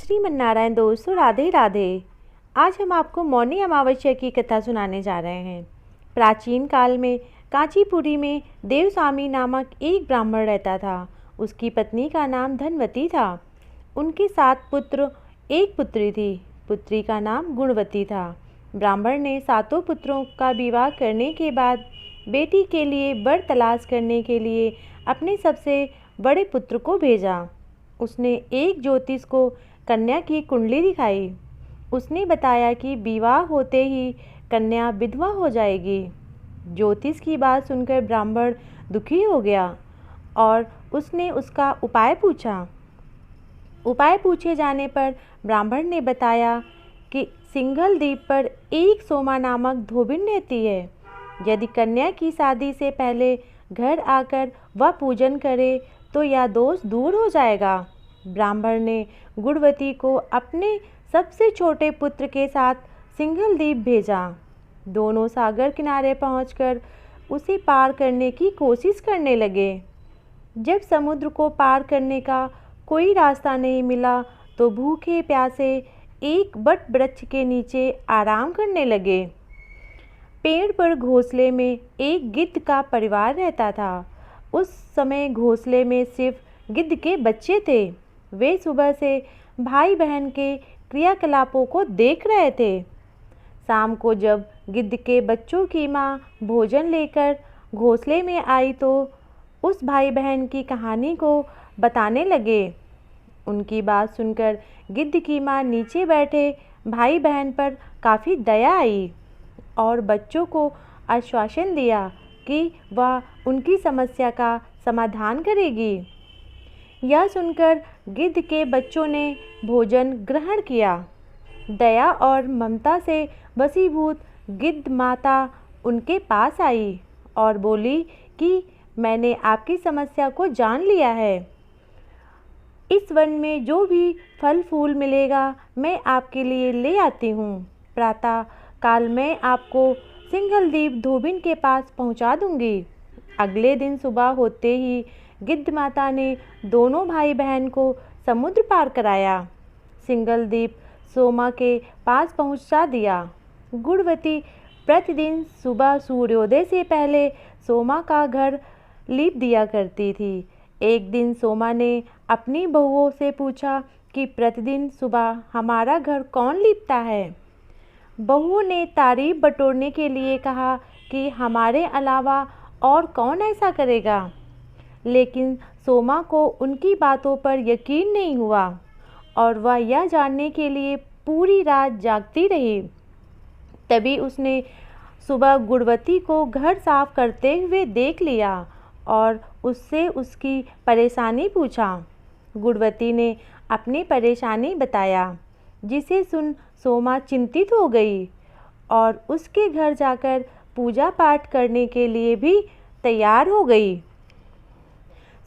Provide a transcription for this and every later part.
श्रीमन्नारायण दोस्तों, राधे राधे। आज हम आपको मौनी अमावस्या की कथा सुनाने जा रहे हैं। प्राचीन काल में कांचीपुरी में देवस्वामी नामक एक ब्राह्मण रहता था। उसकी पत्नी का नाम धनवती था। उनके 7 पुत्र, एक पुत्री थी। पुत्री का नाम गुणवती था। ब्राह्मण ने 7 पुत्रों का विवाह करने के बाद बेटी के लिए वर तलाश करने के लिए अपने सबसे बड़े पुत्र को भेजा। उसने एक ज्योतिष को कन्या की कुंडली दिखाई। उसने बताया कि विवाह होते ही कन्या विधवा हो जाएगी। ज्योतिष की बात सुनकर ब्राह्मण दुखी हो गया और उसने उसका उपाय पूछा। उपाय पूछे जाने पर ब्राह्मण ने बताया कि सिंघल द्वीप पर एक सोमा नामक धोबिन रहती है। यदि कन्या की शादी से पहले घर आकर वह पूजन करे तो यह दोष दूर हो जाएगा। ब्राह्मण ने गुणवती को अपने सबसे छोटे पुत्र के साथ सिंघल द्वीप भेजा। दोनों सागर किनारे पहुंचकर उसे पार करने की कोशिश करने लगे। जब समुद्र को पार करने का कोई रास्ता नहीं मिला तो भूखे प्यासे एक बट वृक्ष के नीचे आराम करने लगे। पेड़ पर घोंसले में एक गिद्ध का परिवार रहता था। उस समय घोंसले में सिर्फ गिद्ध के बच्चे थे। वे सुबह से भाई बहन के क्रियाकलापों को देख रहे थे। शाम को जब गिद्ध के बच्चों की माँ भोजन लेकर घोंसले में आई तो उस भाई बहन की कहानी को बताने लगे। उनकी बात सुनकर गिद्ध की माँ नीचे बैठे भाई बहन पर काफ़ी दया आई और बच्चों को आश्वासन दिया कि वह उनकी समस्या का समाधान करेगी। यह सुनकर गिद्ध के बच्चों ने भोजन ग्रहण किया। दया और ममता से वशीभूत गिद्ध माता उनके पास आई और बोली कि मैंने आपकी समस्या को जान लिया है। इस वन में जो भी फल फूल मिलेगा मैं आपके लिए ले आती हूँ। प्रातः काल मैं आपको सिंघल द्वीप धोबिन के पास पहुँचा दूँगी। अगले दिन सुबह होते ही गिद्ध माता ने दोनों भाई बहन को समुद्र पार कराया। सिंघल द्वीप सोमा के पास पहुँचा दिया। गुणवती प्रतिदिन सुबह सूर्योदय से पहले सोमा का घर लीप दिया करती थी। एक दिन सोमा ने अपनी बहुओं से पूछा कि प्रतिदिन सुबह हमारा घर कौन लीपता है। बहुओं ने तारीफ बटोरने के लिए कहा कि हमारे अलावा और कौन ऐसा करेगा। लेकिन सोमा को उनकी बातों पर यकीन नहीं हुआ और वह यह जानने के लिए पूरी रात जागती रही। तभी उसने सुबह गुणवती को घर साफ करते हुए देख लिया और उससे उसकी परेशानी पूछा। गुणवती ने अपनी परेशानी बताया, जिसे सुन सोमा चिंतित हो गई और उसके घर जाकर पूजा पाठ करने के लिए भी तैयार हो गई।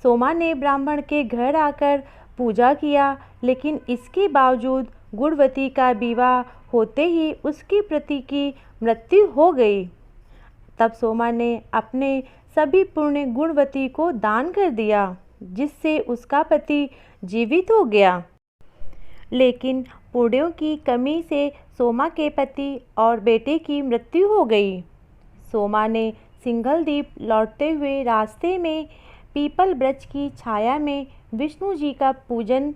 सोमा ने ब्राह्मण के घर आकर पूजा किया, लेकिन इसके बावजूद गुणवती का विवाह होते ही उसके पति की मृत्यु हो गई। तब सोमा ने अपने सभी पुण्य गुणवती को दान कर दिया, जिससे उसका पति जीवित हो गया। लेकिन पुण्यों की कमी से सोमा के पति और बेटे की मृत्यु हो गई। सोमा ने सिंघल द्वीप लौटते हुए रास्ते में पीपल वृक्ष की छाया में विष्णु जी का पूजन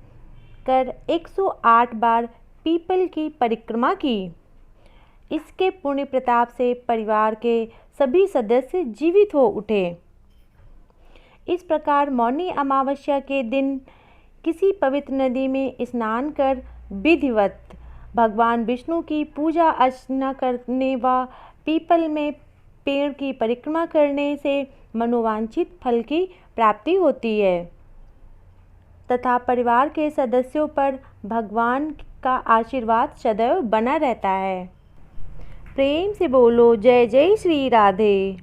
कर 108 बार पीपल की परिक्रमा की। इसके पुण्य प्रताप से परिवार के सभी सदस्य जीवित हो उठे। इस प्रकार मौनी अमावस्या के दिन किसी पवित्र नदी में स्नान कर विधिवत भगवान विष्णु की पूजा अर्चना करने व पीपल में पेड़ की परिक्रमा करने से मनोवांछित फल की प्राप्ति होती है तथा परिवार के सदस्यों पर भगवान का आशीर्वाद सदैव बना रहता है। प्रेम से बोलो जय जय श्री राधे।